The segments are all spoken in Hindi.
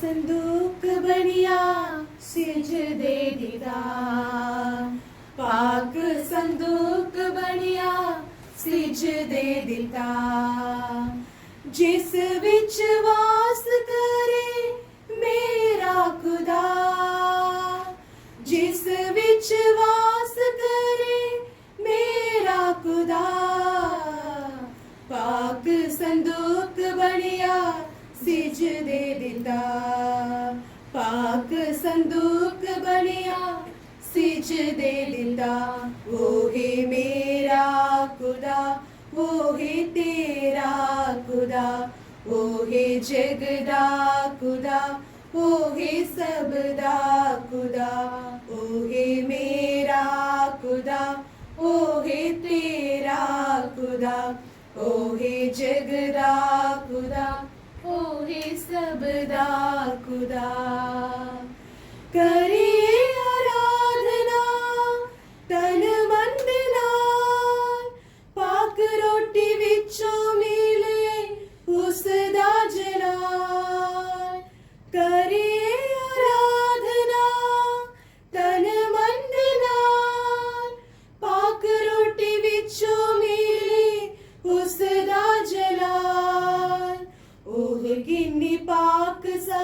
संदूक बनिया सिजदे दिता, पाक संदूक बनिया सिजदे दिता। जिस विच वास करे मेरा खुदा, जिस विच वास करे मेरा खुदा, पाक संदूक बनिया सिजदे दिता, पाक संदूक बनिया सिजदे दिता। वो है मेरा खुदा, वो है तेरा खुदा, वो है जगदा खुदा, वो है सबदा खुदा। वो है मेरा खुदा, वो है तेरा खुदा, वो है जगदा खुदा, वो है सबदा खुदा। करिए आराधना तन मन नाल, पाक रोटी विचों मिले उसदा जलाल। करिए आराधना तन मन नाल, पाक रोटी विचों मिले उसदा जलाल। ओह किन्नी पाक सा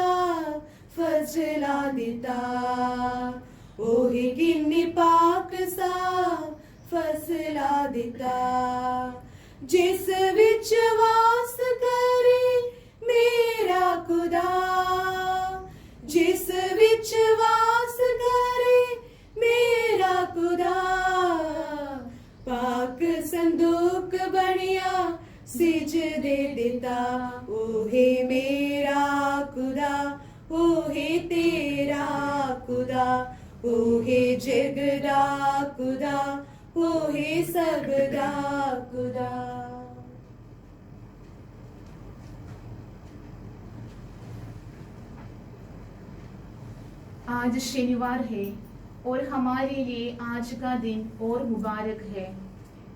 फजला दिता, ओह किन्नी पाक सा फसला दिता। जिस विच वास करे मेरा खुदा, जिस विच वास करे मेरा खुदा, पाक संदूक बनिया सिजदे दिता। ओ है मेरा खुदा, ओ है तेरा खुदा, ओ है जगदा खुदा, ओ है सबदा खुदा। आज शनिवार है और हमारे लिए आज का दिन और मुबारक है,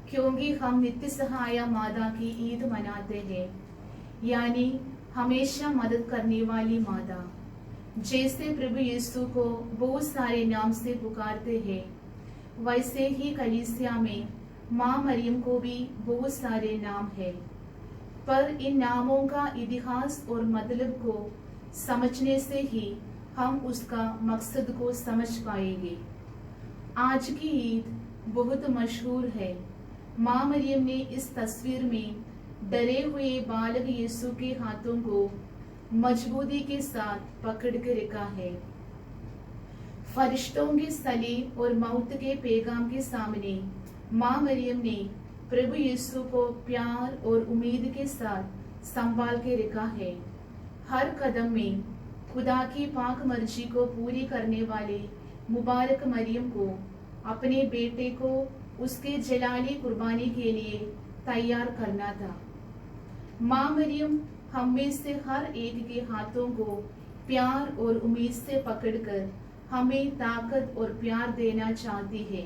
क्योंकि हम नित्य सहाया माता की ईद मनाते हैं, यानी हमेशा मदद करने वाली माता। जैसे प्रभु यीशु को बहुत सारे नाम से पुकारते हैं, वैसे ही कलीसिया में माँ मरियम को भी बहुत सारे नाम है, पर इन नामों का इतिहास और मतलब को समझने से ही हम उसका मकसद को समझ पाएंगे। आज की ईद बहुत मशहूर है। माँ मरियम ने इस तस्वीर में डरे हुए बालक यीशु के हाथों को मजबूती के साथ पकड़ कर रखा है। फरिश्तों के सलीब और मौत के पैगाम के सामने माँ मरियम ने प्रभु यीशु को प्यार और उम्मीद के साथ संभाल के रखा है। हर कदम में खुदा की पाक मर्जी को पूरी करने वाले मुबारक मरियम को अपने बेटे को उसके जलाली कुर्बानी के लिए तैयार करना था। माँ मरियम हम में से हर एक के हाथों को प्यार और उम्मीद से पकड़कर हमें ताकत और प्यार देना चाहती है।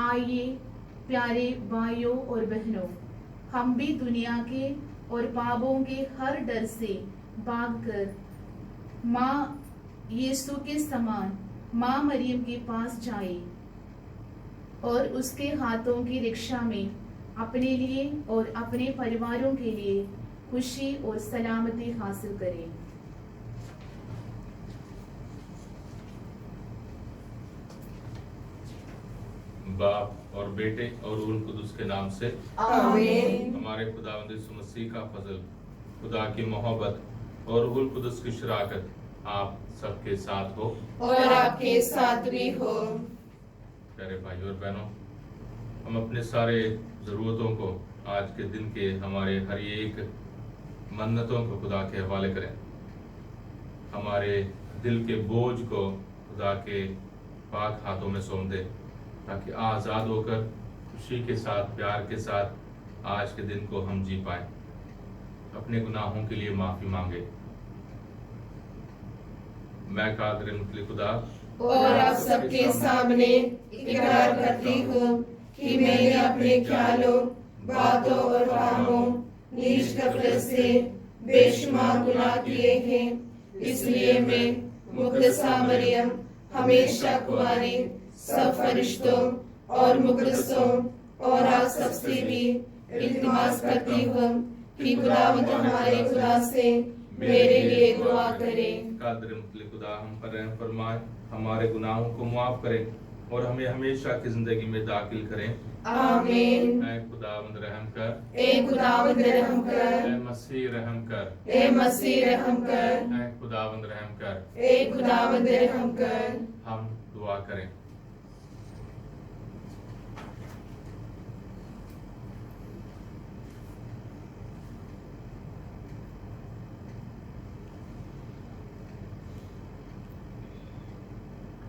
आइए प्यारे भाइयों और बहनों, हम भी दुनिया के और पापों के हर डर से भागकर माँ यीशु के समान माँ मरियम के पास जाए और उसके हाथों की रक्षा में अपने लिए और अपने परिवारों के लिए खुशी और सलामती हासिल करें। बाप और बेटे और रूह कुदुस के नाम से आमीन। हमारे खुदावंद यीशु मसीह का फजल, खुदा की मोहब्बत और रूह कुदुस की शराकत आप सबके साथ हो और आपके साथ भी हो। प्यारे भाई और बहनों, हम अपने सारे जरूरतों को आज के दिन के हमारे हर एक मन्नतों को खुदा के हवाले करें। हमारे दिल के बोझ को खुदा के पाक हाथों में सौंप दें, ताकि आज़ाद होकर खुशी के साथ प्यार के साथ आज के दिन को हम जी पाए। अपने गुनाहों के लिए माफ़ी मांगे। मैं कादिर मुतलक खुदा और आप सबके सामने इकरार करती हूँ कि मैंने अपने ख्यालों, बातों और कामों नीच कपड़े से बेशुमार गुनाह किए हैं, इसलिए मैं मुकद्दसा मरियम हमेशा कुंवारी सब फरिश्तों और मुकद्दसों और आप सबसे भी इल्तिमास करती हूँ कि खुदावंद हमारे खुदा से मेरे लिए दुआ करें। कादिर मुतलक खुदा हम पर रहम फरमाए, हमारे गुनाहों को माफ करें और हमें हमेशा की जिंदगी में दाखिल करें। आमीन। ऐ खुदावंद रहम कर, ए खुदावंद रहम कर, ऐ मसीह रहम कर, ए मसीह रहम कर, ऐ खुदावंद रहम कर। ए खुदावंद रहम कर। हम दुआ करें।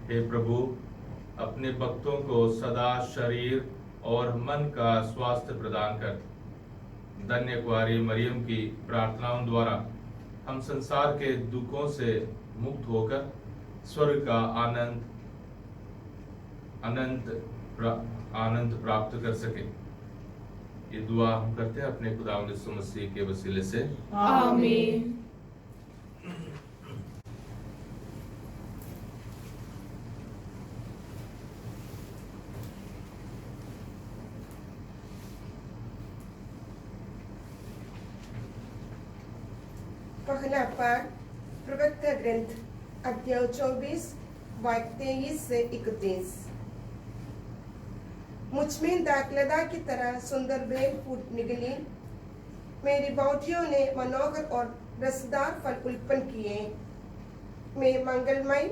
हे प्रभु, अपने भक्तों को सदा शरीर और मन का स्वास्थ्य प्रदान कर। धन्य कुंवारी मरियम की प्रार्थनाओं द्वारा हम संसार के दुखों से मुक्त होकर स्वर्ग का आनंद प्राप्त कर सके। ये दुआ हम करते हैं अपने खुदावंद यीशु मसीह के वसीले से। आमीन। पहला पाठ प्रवक्ता ग्रंथ अध्याय 24 वाक्य 23 से 31। मुझ में दाखलता की तरह सुंदर बेल फूट निकली, मेरी बाउटियों ने मनोहर और रसदार फल उत्पन्न किए। मैं मंगलमय,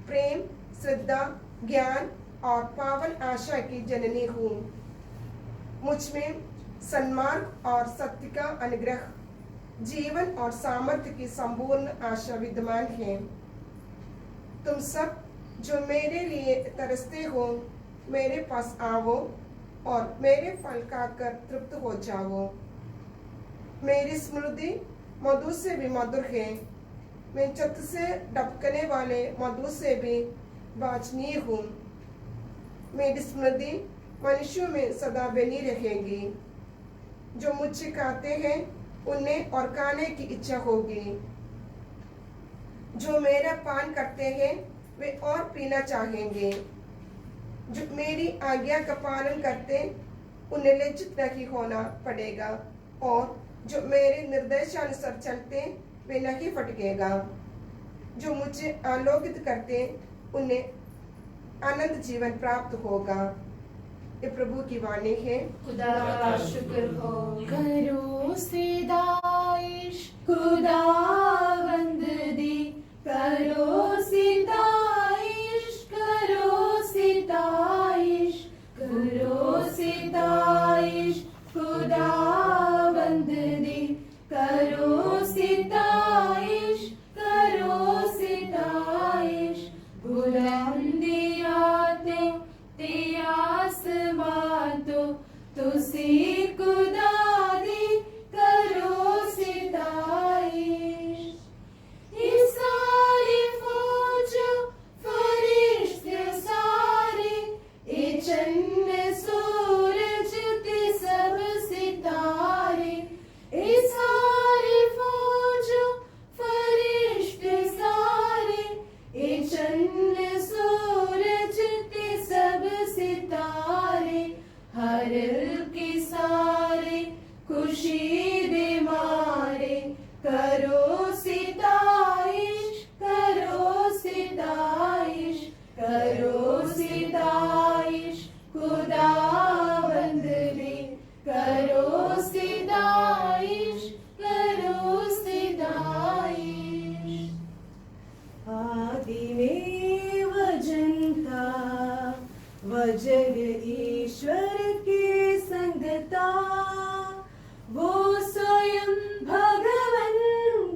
प्रेम, श्रद्धा, ज्ञान और पावन आशा की जननी हूँ। मुझ में सन्मार्ग और सत्य का अनुग्रह, जीवन और सामर्थ्य की संपूर्ण आशा विद्यमान है। तुम सब जो मेरे लिए तरसते हो, मेरे पास आओ और मेरे फल खाकर तृप्त हो जाओ। मेरी स्मृति मधु से भी मधुर है, मैं चत से टपकने वाले मधु से भी वांछनीय हूँ। मेरी स्मृति मनुष्यों में सदा बनी रहेगी। जो मुझसे खाते हैं उन्हें और खाने की इच्छा होगी। जो मेरा पान करते हैं वे और पीना चाहेंगे। जो मेरी आज्ञा का पालन करते उन्हें लज्जित नहीं होना पड़ेगा, और जो मेरे निर्देशानुसार चलते वे नहीं भटकेगा। जो मुझे आलोकित करते उन्हें आनंद जीवन प्राप्त होगा। ये प्रभु की वाणी है। खुदा का शुक्र हो। करो सिदाइश खुदावंद दी, करो सिदाइश, करो सिदाइश, करो सिदाइश खुदावंद दी, करो सिदाइश, करो सिदाइश। बुलंदियाते ते आसमां तो तुसी खुदा दी, करो सिदाइश। ये सारी फौज फरिश्ते सारे, ये चंद सूरज ते सब सितारे, ये सारी फौज फरिश्ते सारे, ये चंद सूरज ते सब सितारे, हर के सारे खुशी दे मारे, करो सिदाइश, करो सिदाइश, करो सिदाइश खुदावंद दी, करो सिदाइश, करो सिदाइश। आदि में वजन था, वजन ईश्वर के संगता, वो स्वयं भगवन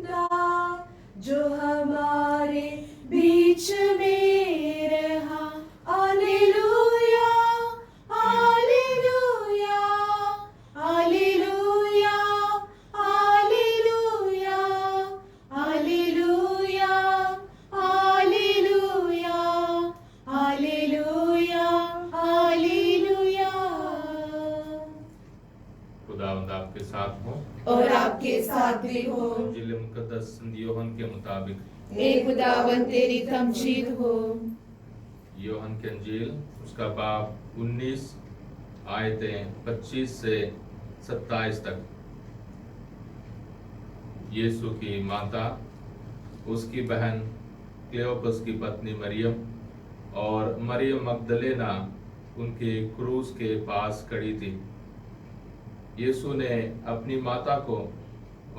था, जो हमारे बीच में रहा। Hallelujah, hallelujah, hallelujah, hallelujah, hallelujah, hallelujah, hallelujah, hallelujah. खुदावंद आपके साथ हो और आपके साथ पात्री हो। इंजील मुकद्दस संत यूहन्ना के मुताबिक, ए खुदावन तेरी तमजीद हो। यूहन्ना के इंजील उसका बाब 19 आयतें 25 से 27 तक। यीशु की माता, उसकी बहन क्लेओपस की पत्नी मरियम और मरियम मगदलेना उनके क्रूस के पास खड़ी थी। यीशु ने अपनी माता को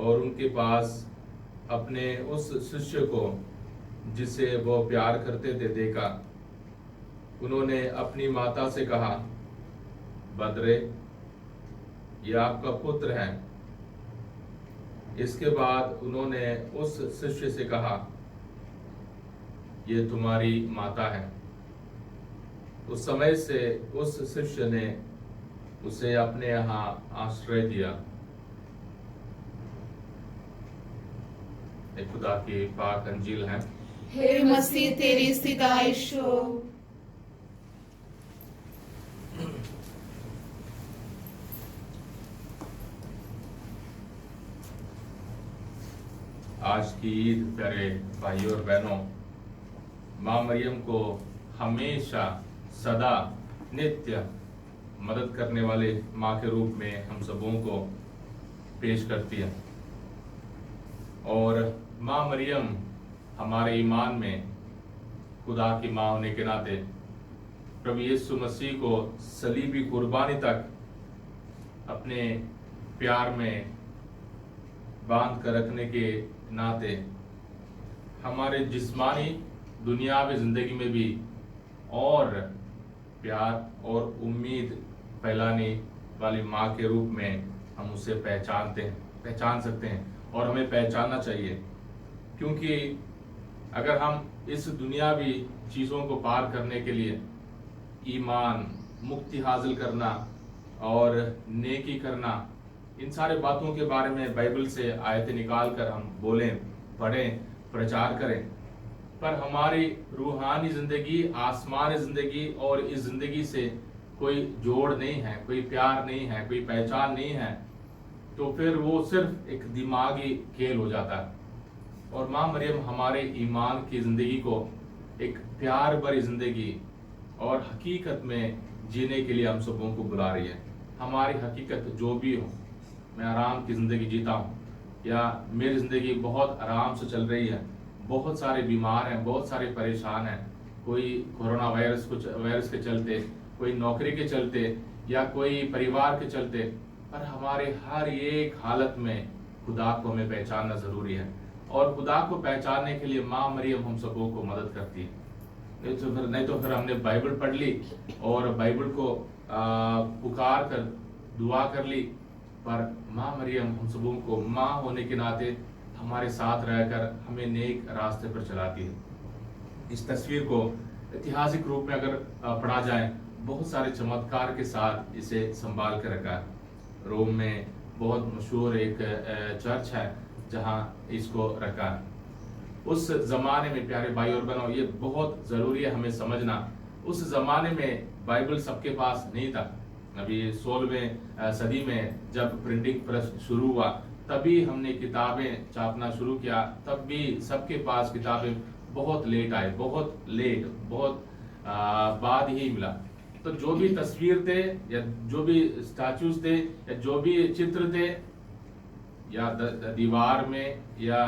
और उनके पास अपने उस शिष्य को जिसे वो प्यार करते थे देखा। उन्होंने अपनी माता से कहा, बदरे, ये आपका पुत्र है। इसके बाद उन्होंने उस शिष्य से कहा, ये तुम्हारी माता है। उस समय से उस शिष्य ने उसे अपने यहाँ आश्रय दिया। ये खुदा की पाक अंजील है। हे मसीह तेरी सिताइश हो। आज की ईद प्यारे भाइयों और बहनों, माँ मरियम को हमेशा सदा नित्य मदद करने वाले माँ के रूप में हम सबों को पेश करती है। और माँ मरियम हमारे ईमान में खुदा की माँ होने के नाते प्रभु यीशु मसीह को सलीबी कुर्बानी तक अपने प्यार में बांध कर रखने के नाते हमारे जिस्मानी दुनियावी जिंदगी में भी और प्यार और उम्मीद फैलाने वाली माँ के रूप में हम उसे पहचान सकते हैं और हमें पहचानना चाहिए। क्योंकि अगर हम इस दुनियावी चीज़ों को पार करने के लिए ईमान, मुक्ति हासिल करना और नेकी करना, इन सारे बातों के बारे में बाइबल से आयतें निकाल कर हम बोलें, पढ़ें, प्रचार करें, पर हमारी रूहानी जिंदगी, आसमानी जिंदगी और इस जिंदगी से कोई जोड़ नहीं है, कोई प्यार नहीं है, कोई पहचान नहीं है, तो फिर वो सिर्फ एक दिमागी खेल हो जाता है। और माँ मरियम हमारे ईमान की जिंदगी को एक प्यार भरी जिंदगी और हकीकत में जीने के लिए हम सबों को बुला रही है। हमारी हकीकत जो भी हो, मैं आराम की जिंदगी जीता हूँ या मेरी जिंदगी बहुत आराम से चल रही है, बहुत सारे बीमार हैं, बहुत सारे परेशान हैं, कोई कोरोना वायरस के चलते, कोई नौकरी के चलते या कोई परिवार के चलते, पर हमारे हर एक हालत में खुदा को हमें पहचानना जरूरी है। और खुदा को पहचानने के लिए माँ मरियम हम सबों को मदद करती है। नहीं तो फिर हमने बाइबल पढ़ ली और बाइबल को पुकार कर दुआ कर ली, पर माँ मरियम हम सबों को माँ होने के नाते हमारे साथ रहकर हमें नेक रास्ते पर चलाती है। इस तस्वीर को ऐतिहासिक रूप में अगर पढ़ा जाए, बहुत सारे चमत्कार के साथ इसे संभाल कर रखा है। रोम में बहुत मशहूर एक चर्च है जहाँ इसको रखा है। उस जमाने में प्यारे भाई और बहनों, ये बहुत जरूरी है हमें समझना, उस जमाने में बाइबल सबके पास नहीं था। अभी 16वीं सदी में जब प्रिंटिंग प्रेस शुरू हुआ, तभी हमने किताबें छापना शुरू किया, तब भी सबके पास किताबें बहुत लेट आए, बहुत बाद ही मिला। तो जो भी तस्वीर थे या जो भी स्टैचूज थे या जो भी चित्र थे या दीवार में या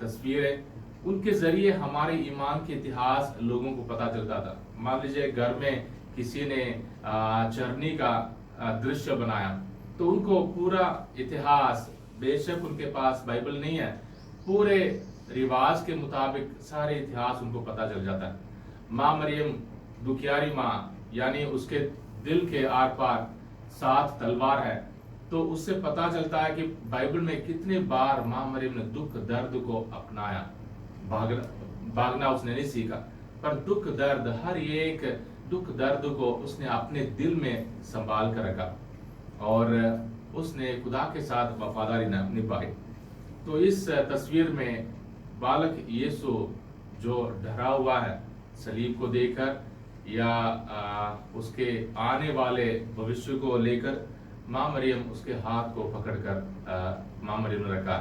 तस्वीरें, उनके जरिए हमारे ईमान के इतिहास लोगों को पता चलता था। मान लीजिए घर में किसी ने चरनी का दृश्य बनाया, तो उनको पूरा इतिहास, बेशक उनके पास बाइबल नहीं है, पूरे रिवाज के मुताबिक सारे इतिहास उनको पता चल जाता है। माँ मरियम दुखियारी माँ, यानी उसके दिल के आर पार 7 तलवार है, तो उससे पता चलता है कि बाइबल में कितने बार माँ मरियम ने दुख दर्द को अपनाया। भागना उसने नहीं सीखा, पर दुख दर्द, हर एक दुख दर्द को उसने अपने दिल में संभाल कर रखा और उसने खुदा के साथ वफादारी निभाई। तो इस तस्वीर में बालक यीशु जो डरा हुआ है सलीब को देखकर या उसके आने वाले भविष्य को लेकर, माँ मरियम उसके हाथ को पकड़कर माँ मरियम ने रखा।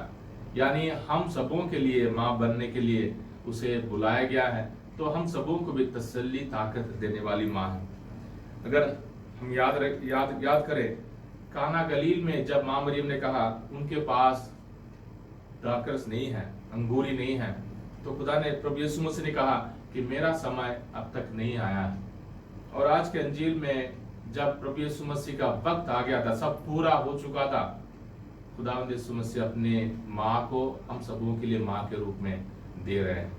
यानी हम सबों के लिए माँ बनने के लिए उसे बुलाया गया है। तो हम सबों को भी तसल्ली ताकत देने वाली माँ है। अगर हम याद करें, काना गलील में जब माँ मरियम ने कहा उनके पास द्राक्षरस नहीं है, अंगूरी नहीं है, तो खुदा ने, प्रभु यीशु मसीह ने कहा कि मेरा समय अब तक नहीं आया है। और आज के अंजील में जब प्रभु यीशु मसीह का वक्त आ गया था, सब पूरा हो चुका था, खुदावंद यीशु मसीह अपने माँ को हम सबों के लिए माँ के रूप में दे रहे हैं।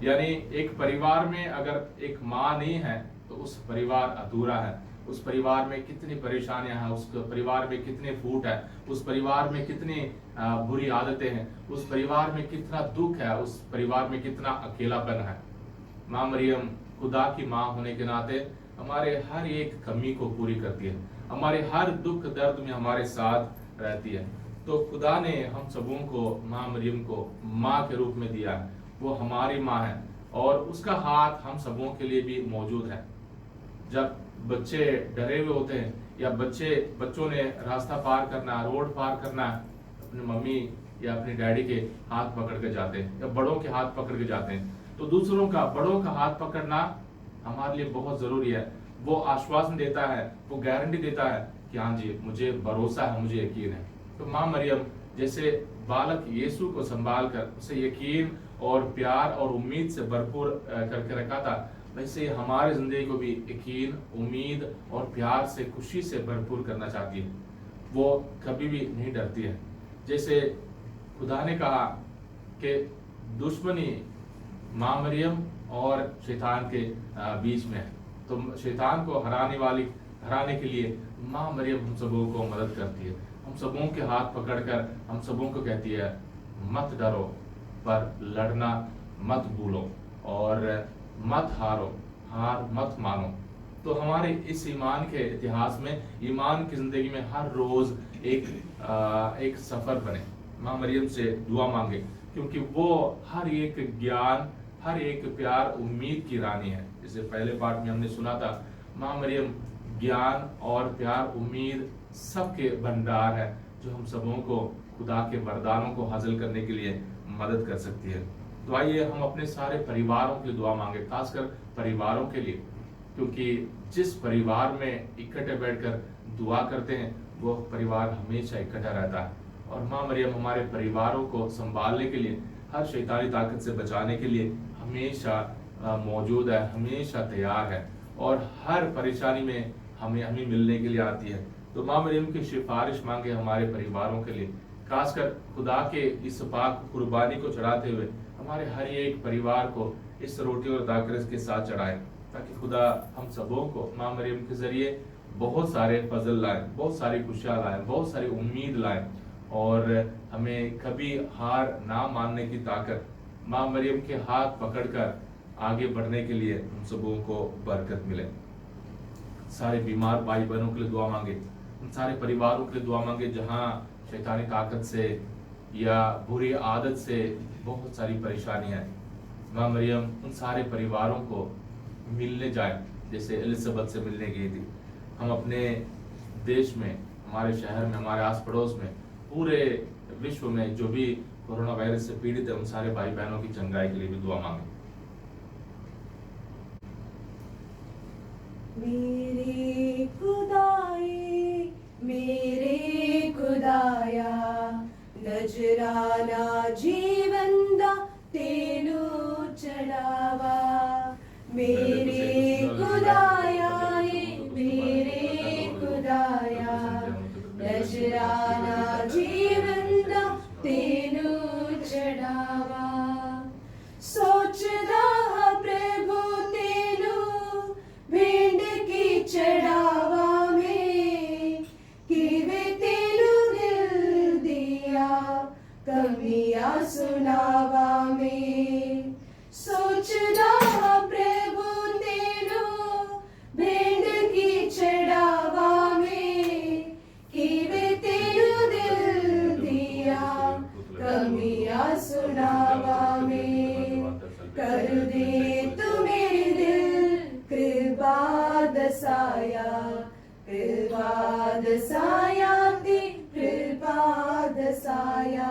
यानी एक परिवार में अगर एक माँ नहीं है तो उस परिवार अधूरा है। उस परिवार में कितनी परेशानियां हैं, उस परिवार में कितने फूट है, उस परिवार में कितनी बुरी आदतें हैं, उस परिवार में कितना दुख है, उस परिवार में कितना अकेलापन है। माँ मरियम खुदा की माँ होने के नाते हमारे हर एक कमी को पूरी करती है, हमारे हर दुख दर्द में हमारे साथ रहती है। तो खुदा ने हम सबों को माँ मरियम को माँ के रूप में दिया है। वो हमारी माँ है और उसका हाथ हम सबों के लिए भी मौजूद है। जब बच्चे डरे हुए होते हैं या बच्चों ने रास्ता पार करना, रोड पार करना, अपनी मम्मी या अपने डैडी के हाथ पकड़ के जाते हैं या बड़ों के हाथ पकड़ के जाते हैं। तो दूसरों का, बड़ों का हाथ पकड़ना हमारे लिए बहुत जरूरी है। वो आश्वासन देता है, वो गारंटी देता है कि हाँ जी, मुझे भरोसा है, मुझे यकीन है। तो माँ मरियम जैसे बालक यीशु को संभाल कर उसे यकीन और प्यार और उम्मीद से भरपूर करके रखा था, वैसे हमारे जिंदगी को भी यकीन, उम्मीद और प्यार से, खुशी से भरपूर करना चाहती है। वो कभी भी नहीं डरती है। जैसे खुदा ने कहा कि दुश्मनी माँ मरियम और शैतान के बीच में है, तो शैतान को हराने के लिए माँ मरियम हम सबों को मदद करती है। हम सबों के हाथ पकड़कर हम सबों को कहती है, मत डरो, पर लड़ना मत भूलो और मत हारो, हार मत मानो। तो हमारे इस ईमान के इतिहास में, ईमान की जिंदगी में हर रोज एक सफर बने। माँ मरियम से दुआ मांगे, क्योंकि वो हर एक ज्ञान, हर एक प्यार, उम्मीद की रानी है। जैसे पहले पार्ट में हमने सुना था, माँ मरियम ज्ञान और प्यार, उम्मीद सबके भंडार है, जो हम सबों को खुदा के वरदानों को हासिल करने के लिए मदद कर सकती है। तो आइए हम अपने सारे परिवारों के लिए दुआ मांगे, खासकर परिवारों के लिए, क्योंकि जिस परिवार में इकट्ठे बैठकर दुआ करते हैं वो परिवार हमेशा इकट्ठा रहता है। और माँ मरियम हमारे परिवारों को संभालने के लिए, हर शैतानी ताकत से बचाने के लिए हमेशा मौजूद है, हमेशा तैयार है और हर परेशानी में हमें मिलने के लिए आती है। तो माँ मरियम की सिफारिश मांगे हमारे परिवारों के लिए, खासकर खुदा के इस पाक कुर्बानी को चढ़ाते हुए हमारे हर एक परिवार को इस रोटी और दाखरस के साथ चढ़ाए, ताकि खुदा हम सबों को माँ मरियम के जरिए बहुत सारे फजल लाए, बहुत सारी खुशियाँ लाए, बहुत सारी उम्मीद लाए और हमें कभी हार ना मानने की ताकत, माँ मरियम के हाथ पकड़कर आगे बढ़ने के लिए हम सबों को बरकत मिले। सारे बीमार भाई बहनों के लिए दुआ मांगे, उन सारे परिवारों के लिए दुआ मांगे जहाँ शैतानी ताकत से या बुरी आदत से बहुत सारी परेशानियां हैं। माँ मरियम उन सारे परिवारों को मिलने जाए, जैसे एलिजाबेथ से मिलने गई थी। हम अपने देश में, हमारे शहर में, हमारे आस पड़ोस में, पूरे विश्व में जो भी कोरोना वायरस से पीड़ित है, उन सारे भाई बहनों की चंगाई के लिए भी दुआ मांगे। मेरे खुदाया नजराना जीवंदा तेनू चढ़ावा। मेरे खुदाया नजराना जीवंदा तेनू चढ़ावा। सोचदा प्रभु तेनू भेंट की चढ़ावा में, किवे तेनू दिल दिया कमियां सुनावा में। सोचदा प्रभु तेनू भेंट की चढ़ावा में, किवे तेनू दिल दिया कमियां सुनावा में। कर दे तू मेरे दिल कृपा दसाया, कृपा दसाया ती कृपा दसाया।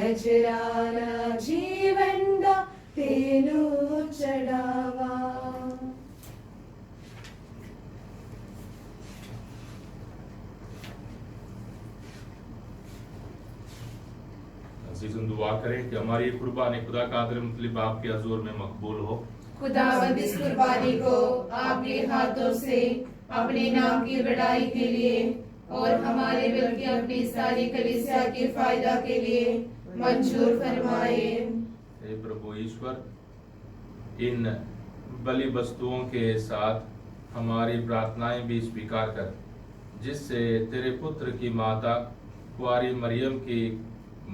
नजराना जीवन दा तेनू चढ़ावा। अज़ीज़न दुआ करें कि हमारी कुर्बानी खुदा कादिर मुतलिब आपके हज़ूर में मकबूल हो। खुदावंद इस कुर्बानी को आपके हाथों से अपने नाम की बढ़ाई के लिए और हमारे बल्कि अपनी सारी कलीसिया के फायदा के लिए मंजूर फरमाए। हे प्रभु ईश्वर, इन बलि वस्तुओं के साथ हमारी प्रार्थनाएं भी स्वीकार कर, जिससे तेरे पुत्र की माता कुंवारी मरियम की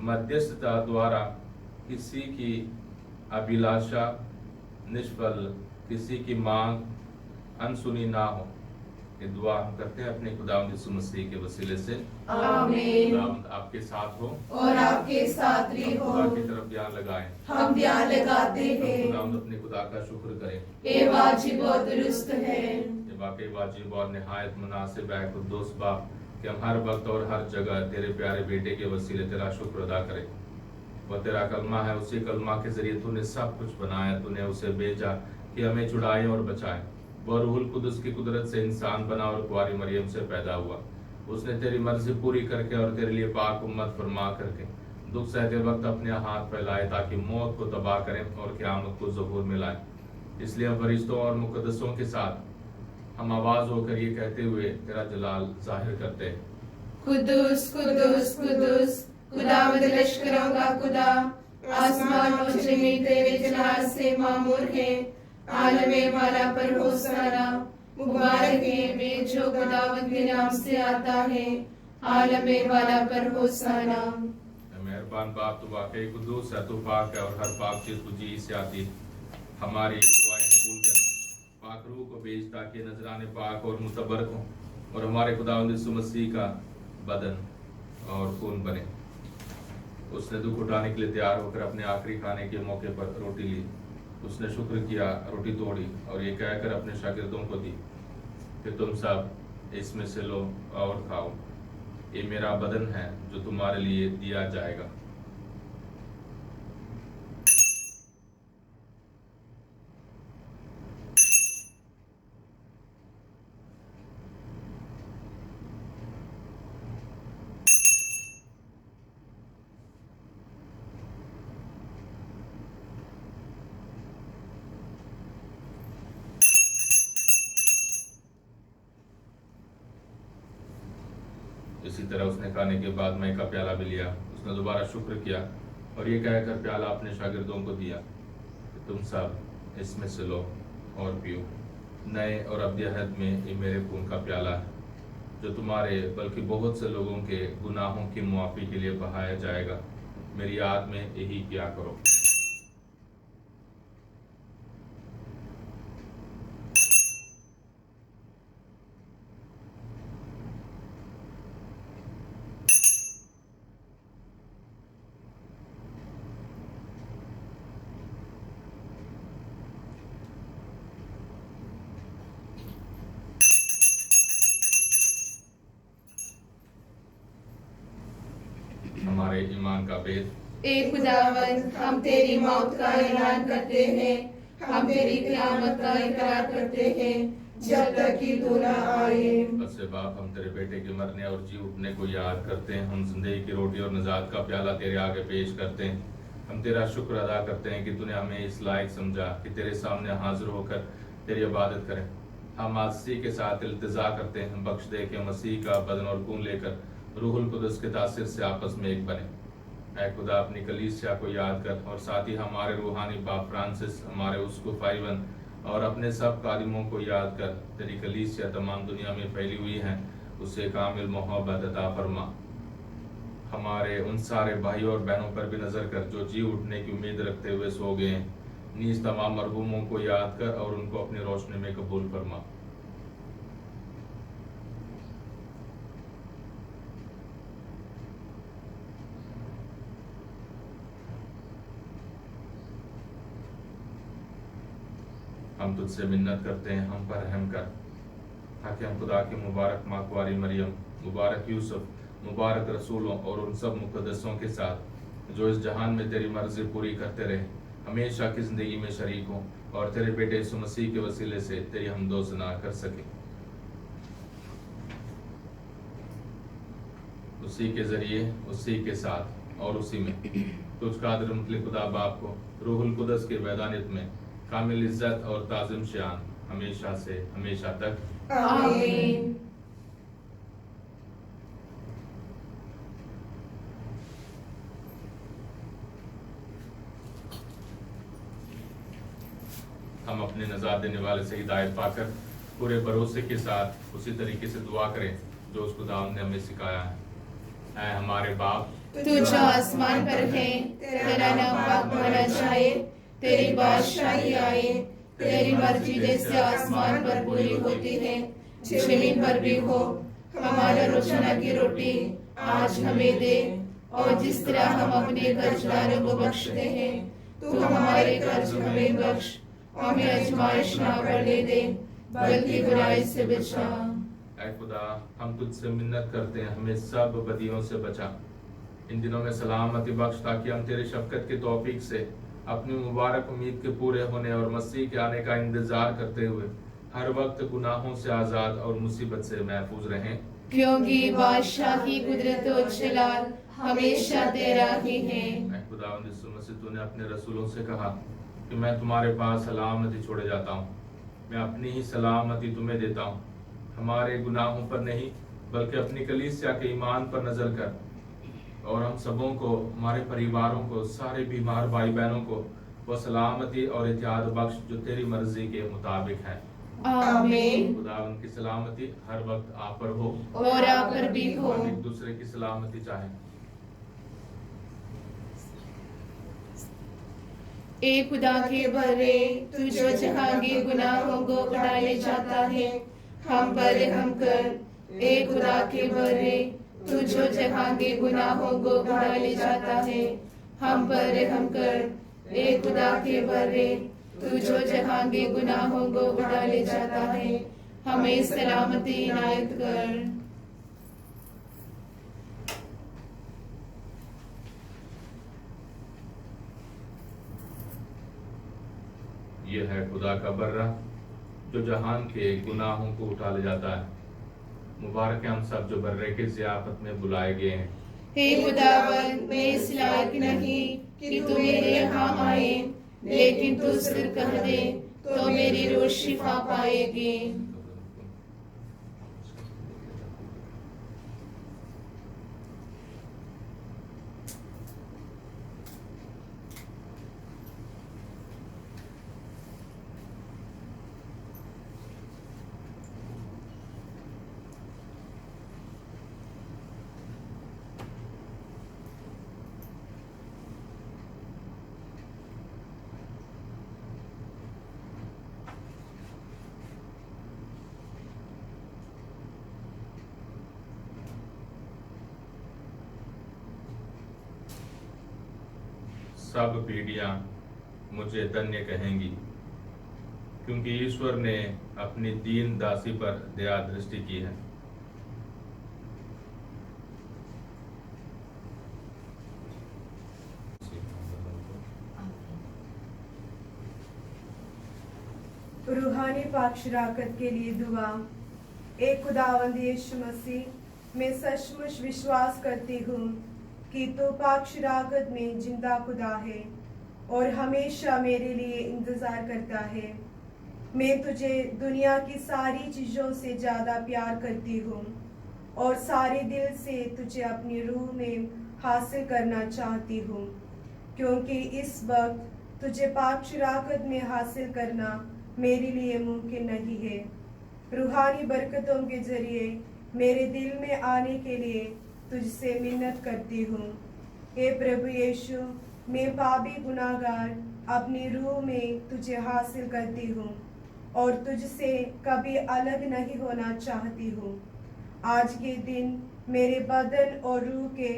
मध्यस्थता द्वारा किसी की अभिलाषा निष्फल, किसी की मांग अनसुनी ना हो। ये दुआ हम करते हैं अपने खुदावंद यीशु मसीह के वसीले से। आमीन। खुदावंद आपके साथ हो और आपके साथ भी हो। खुदा की तरफ ध्यान लगाएं। हम ध्यान लगाते हैं। खुदावंद अपने खुदा का शुक्र करें। ये वाजिब और दुरुस्त है। ये वाकई वाजिब और निहायत मुनासिब है कुद्दूस बाप कि हम हर वक्त और हर जगह तेरे प्यारे बेटे के वसीले तेरा शुक्र अदा करें। वो तेरा कलमा है, उसी कलमा के जरिए तूने सब कुछ बनाया, तूने उसे भेजा कि हमें छुड़ाए और बचाए। वो रूहुल कुदस की कुदरत से इंसान बना और कुंवारी मरियम से पैदा हुआ। उसने तेरी मर्जी पूरी करके और तेरे लिए पाक उम्मत फरमा करके दुख सहते वक्त अपने हाथ फैलाए ताकि मौत को तबाह करें और क़यामत को ज़हूर में लाए। इसलिए हम फरिश्तों और मुक़द्दसों के साथ हम आवाज होकर ये कहते हुए तेरा जलाल जाहिर करते हैं। कुदूस कुदूस कुदूस खुदावंद लश्करों का खुदा, आसमान और जमीन तेरे जलाल से मामूर है। आलमे वाला पर होसाना, मुबारक है वे जो खुदावंद के नाम से आता है। आलमे वाला पर होसाना। मेहरबान बाप, तू वाकई कुद्दूस है, तू पाक है और हर पाक चीज तुझी से आती। हमारी दुआएं कबूल कर, पाक रूह को भेज ताकि नजराने पाक और मुतबरक हों और हमारे खुदावंद यीशु मसीह का बदन और खून बने। उसने दुख उठाने के लिए तैयार होकर अपने आखिरी खाने के मौके पर रोटी ली। उसने शुक्र किया, रोटी तोड़ी और ये कहकर अपने शागिर्दों को दी कि तुम सब इसमें से लो और खाओ, ये मेरा बदन है जो तुम्हारे लिए दिया जाएगा। इसी तरह उसने खाने के बाद मई का प्याला भी लिया। उसने दोबारा शुक्र किया और ये कहकर प्याला अपने शागिर्दों को दिया कि तुम सब इसमें से लो और पियो। नए और अब्दी अहद में ये मेरे खून का प्याला है जो तुम्हारे बल्कि बहुत से लोगों के गुनाहों की मुआफ़ी के लिए बहाया जाएगा। मेरी याद में यही किया करो। हमारे ईमान का भेद। ए खुदावंद, हम तेरी मौत का ऐलान करते हैं, हम तेरी क़यामत का इकरार करते हैं जब तक कि तू न आए। बस बाप, हम तेरे बेटे के मरने और जी उठने को याद करते हैं। हम जिंदगी की रोटी और निजात का प्याला तेरे आगे पेश करते हैं। हम तेरा शुक्र अदा करते हैं कि तूने हमें इस लायक समझा कि तेरे सामने हाजिर होकर तेरी इबादत करें। हम मसीह के साथ इल्तिजा करते हैं। बख्श दे के मसीह का बदन और खून लेकर रूहुल कुदस के तासीर से आपस में एक बने। ऐ खुदा, अपनी कलीसिया को याद कर और साथ ही हमारे रूहानी बाप फ्रांसिस, हमारे उसको फाइवन और अपने सब कादिमों को याद कर। तेरी कलीसिया तमाम दुनिया में फैली हुई है, उससे कामिल मोहब्बत अता फरमा। हमारे उन सारे भाइयों और बहनों पर भी नजर कर जो जी उठने की उम्मीद रखते हुए सो गए हैं। नीज तमाम मरहूमों को याद कर और उनको अपनी रोशनी में कबूल फरमा। हम तुझसे मिन्नत करते हैं, हम पर रहम कर, ताकि हम खुदा की मुबारक माँ कुंवारी मरियम, मुबारक यूसुफ, मुबारक रसूलों और उन सब मुक़द्दसों के साथ जो इस जहान में तेरी मर्जी पूरी करते रहे, हमेशा की जिंदगी में शरीक हो और तेरे बेटे यीशु मसीह के वसीले से तेरी हमदो सना कर सके। उसी के जरिए, उसी के साथ और उसी में तुझ कादिर मुतलक खुदा बाप को रूहुल कुदस के वैदानियत में कामिल इज्जत और ताज़िम शान हमेशा से हमेशा तक। आमीन। हम अपने नजात देने वाले से हिदायत पाकर पूरे भरोसे के साथ उसी तरीके से दुआ करें जो उस खुदा ने हमें सिखाया है। ऐ हमारे बाप, तू जो आसमान पर है, तेरा नाम पाक माना जाए, तेरी बादशाही आए, तेरी मर्जी जैसे आसमान पर पूरी होती है जमीन पर भी हो। हमारा रोजाना की रोटी आज हमें दे, और जिस तरह हम अपने कर्जदारों को बख्शते हैं, तू हमारे कर्ज हमें बख्श, हमें आजमाइश ना पड़ने दे, बल्कि बुराई से बचा। ऐ खुदा, हम तुझसे मिन्नत करते हैं, हमें सब बदियों से बचा। इन दिनों में सलामती बख्श, ताकि हम तेरी शफकत की तौफीक से अपनी मुबारक उम्मीद के पूरे होने और मसीह के आने का इंतजार करते हुए हर वक्त गुनाहों से आजाद और मुसीबत से महफूज रहें। क्योंकि बादशाह की कुदरत और जलाल हमेशा तेरा ही है। ऐ खुदावंद यीशु मसीह, तूने अपने रसूलों से कहा कि मैं तुम्हारे पास सलामती छोड़े जाता हूँ, मैं अपनी ही सलामती तुम्हें देता हूँ। हमारे गुनाहों पर नहीं, बल्कि अपनी कलीसिया के ईमान पर नजर कर, और हम सबों को, हमारे परिवारों को, सारे बीमार भाई बहनों को वो सलामती और एहतियात बख्श जो तेरी मर्जी के मुताबिक है। आमीन। खुदा उनकी सलामती हर वक्त आप पर हो और आप पर भी हो। हम एक दूसरे की सलामती चाहें। ए खुदा के बरे, तू जो जहांगीर गुनाहों को डाले जाता है, हम पर रहम कर। ए खुदा के बरे, तू जो जहांगीर गुनाहों को डाले जाता है, हम पर रहम कर। ए खुदा के बरे, तू जो जहांगीर गुनाहों को डाले जाता है, हमें सलामती इनायत कर। ये है खुदा का बर्रा जो जहान के गुनाहों को उठा ले जाता है। मुबारक है हम सब जो बर्रे की ज़ियाफत में बुलाए गए हैं। हे खुदावन, मैं इस लायक नहीं कि तू मेरे यहाँ आए, लेकिन तू सिर्फ कह दे तो मेरी रूह शिफा पाएगी। सब पीढ़ियां मुझे धन्य कहेंगी, क्योंकि ईश्वर ने अपनी दीन दासी पर दया दृष्टि की है। रूहानी पाक शराकत के लिए दुआ। एक खुदावंद यीशु मसीह, मैं सचमुच विश्वास करती हूँ कि तू पाक शराकत में जिंदा खुदा है और हमेशा मेरे लिए इंतज़ार करता है। मैं तुझे दुनिया की सारी चीज़ों से ज़्यादा प्यार करती हूँ और सारे दिल से तुझे अपनी रूह में हासिल करना चाहती हूँ, क्योंकि इस वक्त तुझे पाक शराकत में हासिल करना मेरे लिए मुमकिन नहीं है। रूहानी बरकतों के जरिए मेरे दिल में आने के लिए तुझसे मिन्नत करती हूँ। हे प्रभु यीशु, मैं पापी गुनाहगार अपनी रूह में तुझे हासिल करती हूँ और तुझसे कभी अलग नहीं होना चाहती हूँ। आज के दिन मेरे बदन और रूह के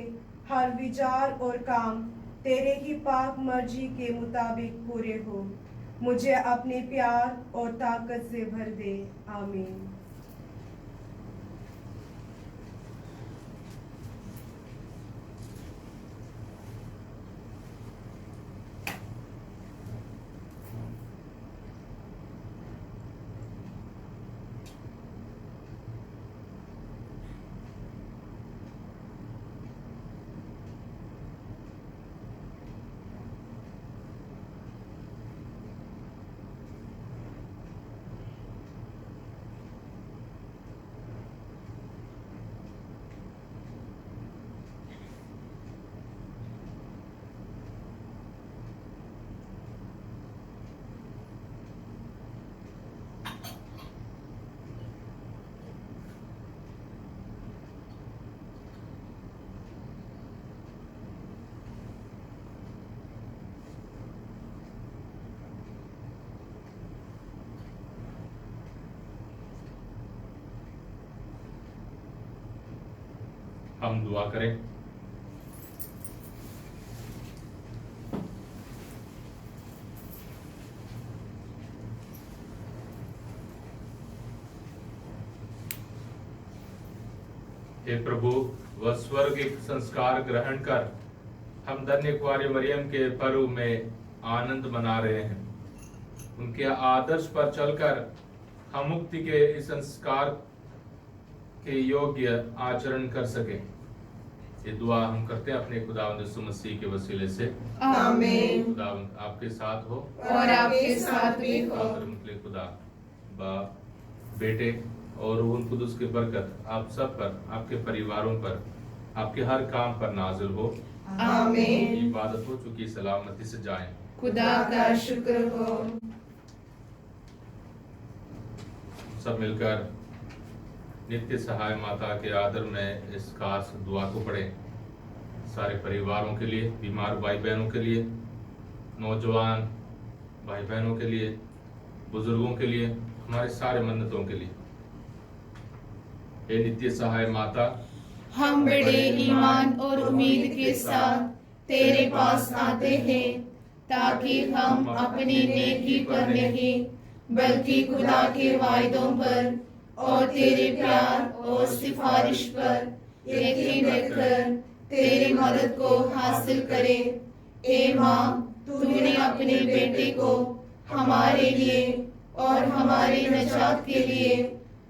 हर विचार और काम तेरे ही पाक मर्जी के मुताबिक पूरे हो। मुझे अपने प्यार और ताकत से भर दे। आमीन। हम दुआ करें। हे प्रभु, वह स्वर्ग एक संस्कार ग्रहण कर हम धन्य कुंवारी मरियम के पर्व में आनंद मना रहे हैं। उनके आदर्श पर चलकर हम मुक्ति के इस संस्कार के योग्य आचरण कर सके। ये दुआ हम करते हैं अपने खुदावंद यीशु मसीह के वसीले से। आमीन। खुदावंद आपके साथ हो और आपके साथ भी हो। खुदा बाप, बेटे और रूह कुदुस की बरकत आप सब पर, आपके परिवारों पर, आपके हर काम पर नाजिल हो। आमीन। इबादत हो चुकी सलामती से जाएं। खुदा का शुक्र हो। सब मिलकर नित्य सहाय माता के आदर में इस खास दुआ को पढ़ें। सारे परिवारों के लिए, बीमार भाई बहनों के लिए, नौजवान भाई बहनों के लिए, बुजुर्गों के लिए, हमारे सारे मन्नतों के लिए। हे नित्य सहाय माता, हम बड़े ईमान और उम्मीद के साथ तेरे पास आते हैं, ताकि हम अपनी नेकी पर नहीं बल्कि खुदा के वायदों पर और तेरे प्यार और सिफारिश पर यकीन रखकर तेरी मदद को हासिल करें। ए माँ, तूने अपने बेटे को हमारे लिए और हमारे नजात के लिए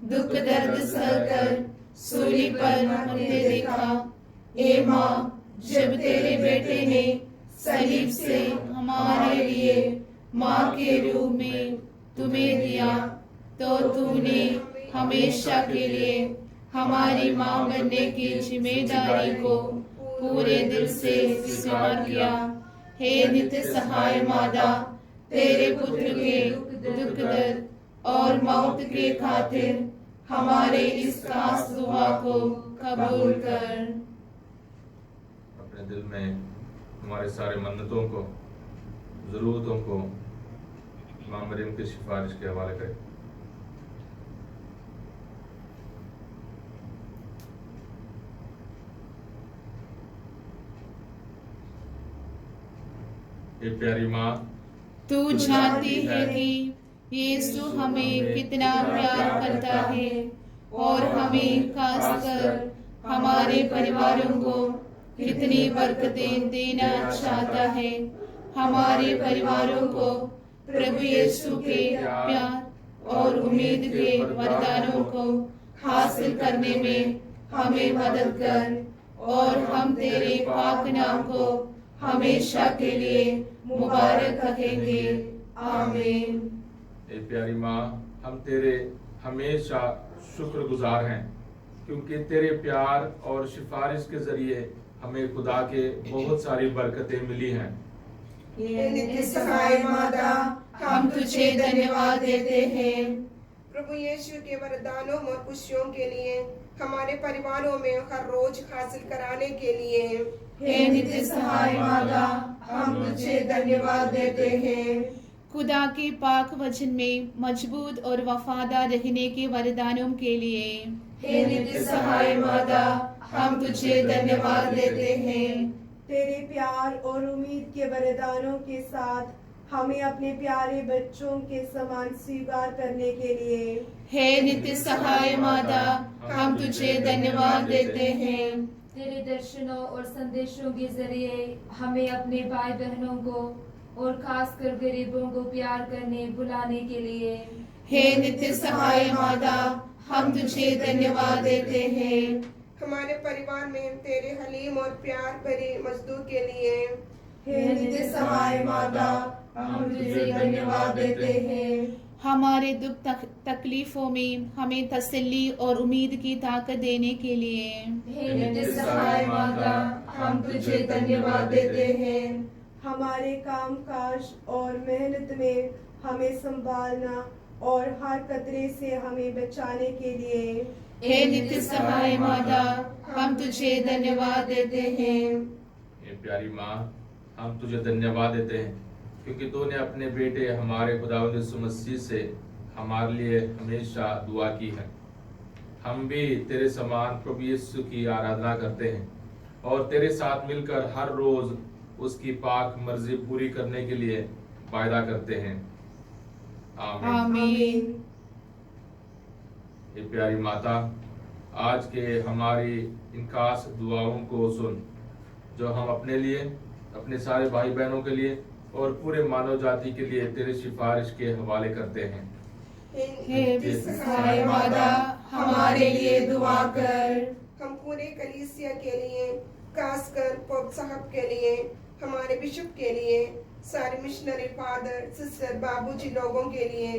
दुख दर्द सहकर सूली पर मरते देखा। ए माँ, जब तेरे बेटे ने सलीब से हमारे लिए माँ के रूप में तुम्हें दिया, तो तूने हमेशा के लिए हमारी माँ बनने की जिम्मेदारी को पूरे दिल से स्वीकार किया। हे नित्य सहाय माता, तेरे पुत्र के दुख दर्द और मौत के खातिर हमारे इस खास दुआ को कबूल कर। अपने दिल में हमारे सारे मन्नतों को, जरूरतों को माँ मरियम की सिफारिश के हवाले करें। ये प्यारी माँ, तू जानती है कि यीशु हमें कितना प्यार करता है और हमें खासकर हमारे परिवारों को कितनी बरकतें देना चाहता है। हमारे परिवारों को प्रभु यीशु के प्यार और उम्मीद के वरदानों को हासिल करने में हमें मदद कर, और हम तेरे पाक नाम को हमेशा के लिए मुबारक रखेंगे। आमीन। ए प्यारी माँ, हम तेरे हमेशा शुक्रगुजार हैं, क्योंकि तेरे प्यार और सिफारिश के जरिए हमें खुदा के बहुत सारी बरकतें मिली हैं। हे नित्य सहाय माता, हम तुझे धन्यवाद देते हैं। प्रभु यीशु के वरदानों और खुशियों के लिए, हमारे परिवारों में हर रोज हासिल कराने के लिए। हे नित्य सहाय माता, हम तुझे धन्यवाद देते हैं। खुदा के पाक वचन में मजबूत और वफादार रहने के वरदानों के लिए। हे नित्य सहाय माता, हम तुझे धन्यवाद देते हैं। तेरे प्यार और उम्मीद के वरदानों के साथ हमें अपने प्यारे बच्चों के समान स्वीकार करने के लिए। हे नित्य सहाय माता, हम तुझे धन्यवाद देते हैं। तेरे दर्शनों और संदेशों के जरिए हमें अपने भाई बहनों को और खासकर गरीबों को प्यार करने बुलाने के लिए। हे नित्य सहाय माता, हम तुझे धन्यवाद देते हैं। हमारे परिवार में तेरे हलीम और प्यार भरे मजदूर के लिए। हे नित्य सहाय माता, हम तुझे धन्यवाद देते हैं। हमारे दुख तकलीफों में हमें तसल्ली और उम्मीद की ताकत देने के लिए। हे नित्य सहाय माता, हम तुझे धन्यवाद देते हैं। हमारे काम काज और मेहनत में हमें संभालना और हर खतरे से हमें बचाने के लिए। हे नित्य सहाय माता, हम तुझे धन्यवाद देते हैं। ये प्यारी माँ, हम तुझे धन्यवाद देते हैं, क्योंकि तूने अपने बेटे हमारे खुदावंद यीशु मसीह से हमारे लिए हमेशा दुआ की है। हम भी तेरे समान प्रभु यीशु की आराधना करते हैं और तेरे साथ मिलकर हर रोज उसकी पाक मर्जी पूरी करने के लिए वायदा करते हैं। आमीन। आमीन। ये प्यारी माता, आज के हमारी इन खास दुआओं को सुन, जो हम अपने लिए, अपने सारे भाई बहनों के लिए और पूरे मानव जाति के लिए तेरे सिफारिश के हवाले करते हैं। हे सहाय माता, हमारे लिए दुआ कर। हम पूरे कलीसिया के लिए, खासकर पोप साहब के लिए, हमारे बिशप के लिए, सारे मिशनरी फादर सिस्टर बाबूजी लोगों के लिए,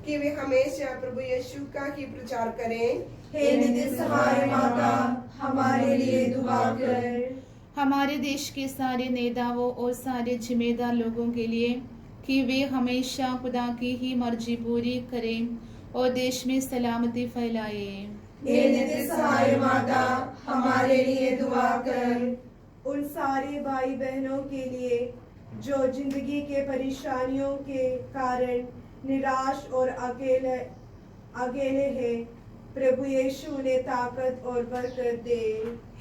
कि वे हमेशा प्रभु यीशु का ही प्रचार करें। हे नित्य सहाय माता, हमारे लिए दुआ कर। हमारे देश के सारे नेताओं और सारे जिम्मेदार लोगों के लिए, कि वे हमेशा खुदा की ही मर्जी पूरी करें और देश में सलामती फैलाए। हे नित्य सहाय माता, हमारे लिए दुआ कर। उन सारे भाई बहनों के लिए जो जिंदगी के परेशानियों के कारण निराश और अकेले हैं, प्रभु यीशु उन्हें ताकत और बरकत दे।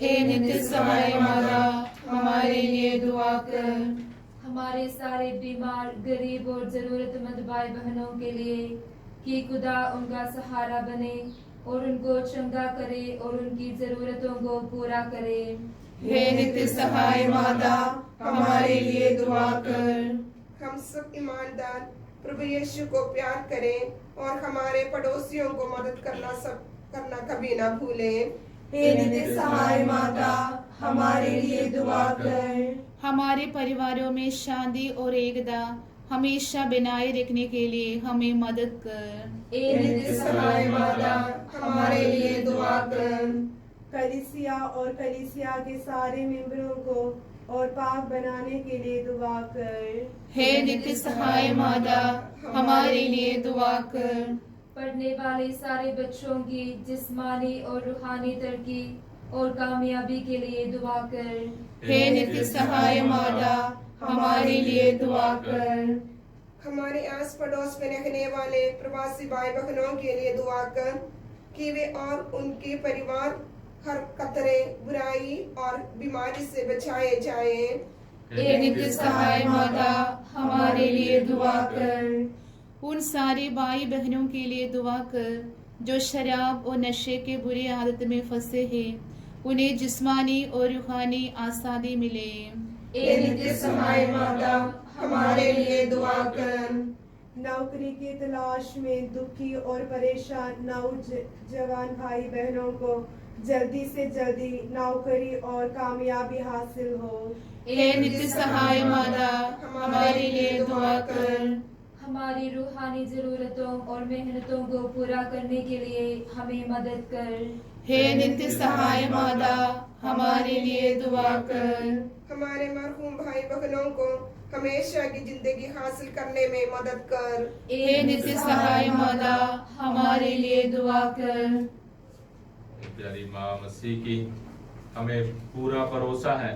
हे नित्य सहाय माता, हमारे लिए दुआ कर। हमारे सारे बीमार, गरीब और जरूरतमंद भाई बहनों के लिए, कि खुदा उनका सहारा बने और उनको चंगा करे और उनकी जरूरतों को पूरा करे। हे नित्य सहाय माता, हमारे लिए दुआ कर। हम सब ईमानदार प्रभु यीशु को प्यार करें और हमारे पड़ोसियों को मदद करना कभी ना भूलें। हे नित्य सहाय माता, हमारे लिए दुआ कर। हमारे परिवारों में शांति और एकता हमेशा बनाए रखने के लिए हमें मदद कर। हे नित्य सहाय माता, हमारे लिए दुआ कर। कलीसिया और कलीसिया के सारे मेंबरों को और पाक बनाने के लिए दुआ कर। हे नित्य सहाय माता, हमारे लिए दुआ कर। पढ़ने वाले सारे बच्चों की जिस्मानी और रूहानी तरक्की और कामयाबी के लिए दुआ कर। हे नित्य सहाय माता, हमारे लिए दुआ कर। हमारे आस पड़ोस में रहने वाले प्रवासी भाई बहनों के लिए दुआ कर, कि वे और उनके परिवार हर खतरे, बुराई और बीमारी से बचाए जाएं। हे नित्य सहाय माता, हमारे लिए दुआ कर। उन सारे भाई बहनों के लिए दुआ कर जो शराब और नशे के बुरी आदत में फंसे हैं, उन्हें जिस्मानी और रूहानी आज़ादी मिले। हे नित्य सहाय माता, हमारे लिए दुआ कर। नौकरी की तलाश में दुखी और परेशान नौजवान भाई बहनों को जल्दी से जल्दी नौकरी और कामयाबी हासिल हो। हे नित्य सहाय माता, हमारे लिए दुआ कर। हमारी रूहानी जरूरतों और मेहनतों को पूरा करने के लिए हमें मदद कर। हे नित्य सहाय माता, हमारे लिए दुआ कर। हमारे मरहूम भाई बहनों को हमेशा की जिंदगी हासिल करने में मदद कर। हे नित्य सहाय माता, हमारे लिए दुआ कर। प्यारी माँ मसीह की, हमें पूरा भरोसा है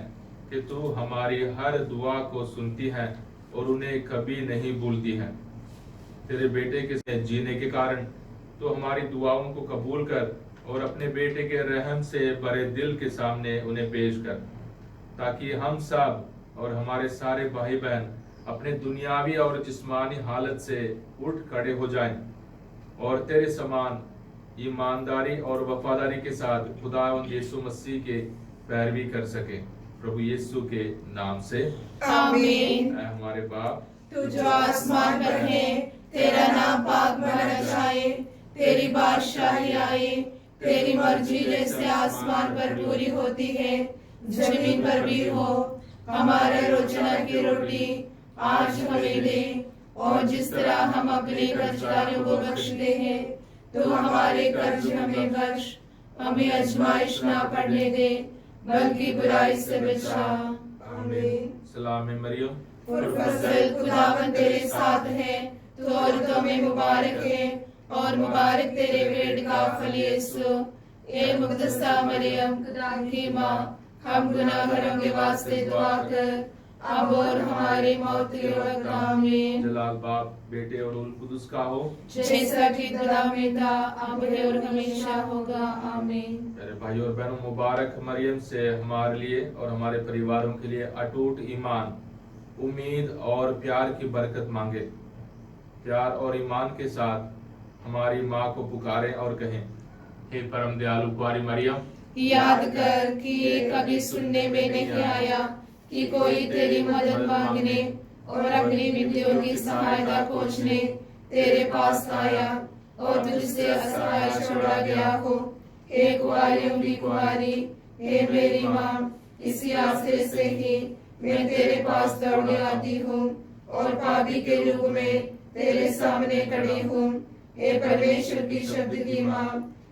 कि तू हमारी हर दुआ को सुनती है और उन्हें कभी नहीं भूलती है। तेरे बेटे के जीने के कारण तो हमारी दुआओं को कबूल कर और अपने बेटे के रहम से भरे दिल के सामने उन्हें पेश कर, ताकि हम सब और हमारे सारे भाई बहन अपने दुनियावी और जिस्मानी हालत से उठ खड़े हो जाएं और तेरे समान ईमानदारी और वफादारी के साथ खुदावंद यीशु मसीह के पैरवी कर सके। प्रभु यीशु के नाम से आमीन। ऐ हमारे बाप, तू जो आसमान पर है, तेरा नाम पाक माना जाए, तेरी बादशाही आए, तेरी मर्जी जैसे आसमान पर पूरी होती है जमीन पर भी हो। हमारे रोजाना की रोटी आज हमें दे, और जिस तरह हम अपने कर्जदारों को बख्शते हैं, तो हमारे कर्ज हमें बख्श, हमें आजमाइश ना पड़ने दे, बल्कि बुराई से बचा। आमीन। सलाम मरियम, फजल खुदावंद तेरे साथ है, तू औरतों में मुबारक है, और मुबारक तेरे पेट का फल यीशु। ए मुक़द्दसा मरियम, खुदा की माँ, हम गुनाहगारों के वास्ते दुआ कर अब और हमारी मौत के वक्त आमीन। जलाल बाप, बेटे और रूह कुदुस का हो, जैसा कि खुदा में था, अब है और हमेशा होगा आमीन। मेरे भाइयों और बहनों, मुबारक मरियम से हमारे लिए और हमारे परिवारों के लिए अटूट ईमान, उम्मीद और प्यार की बरकत मांगे। प्यार और ईमान के साथ हमारी माँ को पुकारें और कहें, हे परम दयालु कुंवारी मरियम, याद कर कि ये कभी सुनने में नहीं आया कि कोई तेरी मदद मांगने और अपनी विपत्तियों की सहायता खोजने तेरे पास आया और तुझसे असहाय छोड़ा गया हो। हे कुंवारियों की कुंवारी, हे मेरी माँ, इसी आश्रय से ही मैं तेरे पास दौड़ने आती हूँ और पापी के रूप में तेरे सामने खड़ी हूँ। हे परमेश्वर की शब्द की माँ,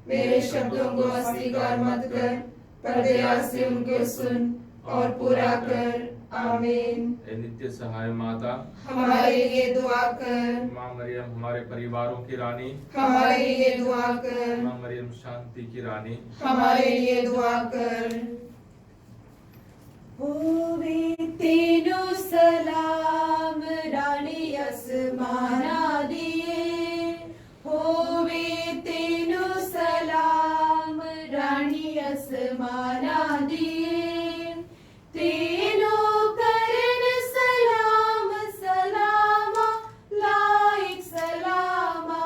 मेरे शब्दों को अस्वीकार मत कर, पर दया से उनको सुन और पूरा कर। आमीन। ए नित्य सहाय माता, हमारे लिए दुआ कर। माँ मरियम हमारे परिवारों की रानी, हमारे लिए दुआ कर। माँ मरियम शांति की रानी, हमारे लिए दुआ कर। होवे तेनु सलाम रानी असमाना दिए, होवे तेनु सलाम रानी असमाना दिए, तेनु करण सलाम सलामा लाइक सलामा,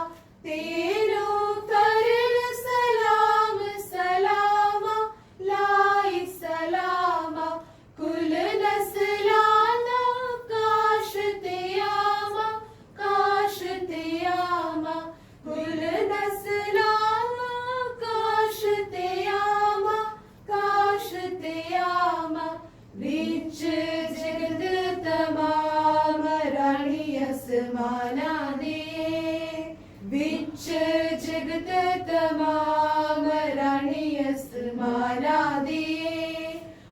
तेनु करण सलाम सलामा लाइक सलामा, कुल नस्लाना काश तेयामा कुल नस्लाना काश तेयामा विच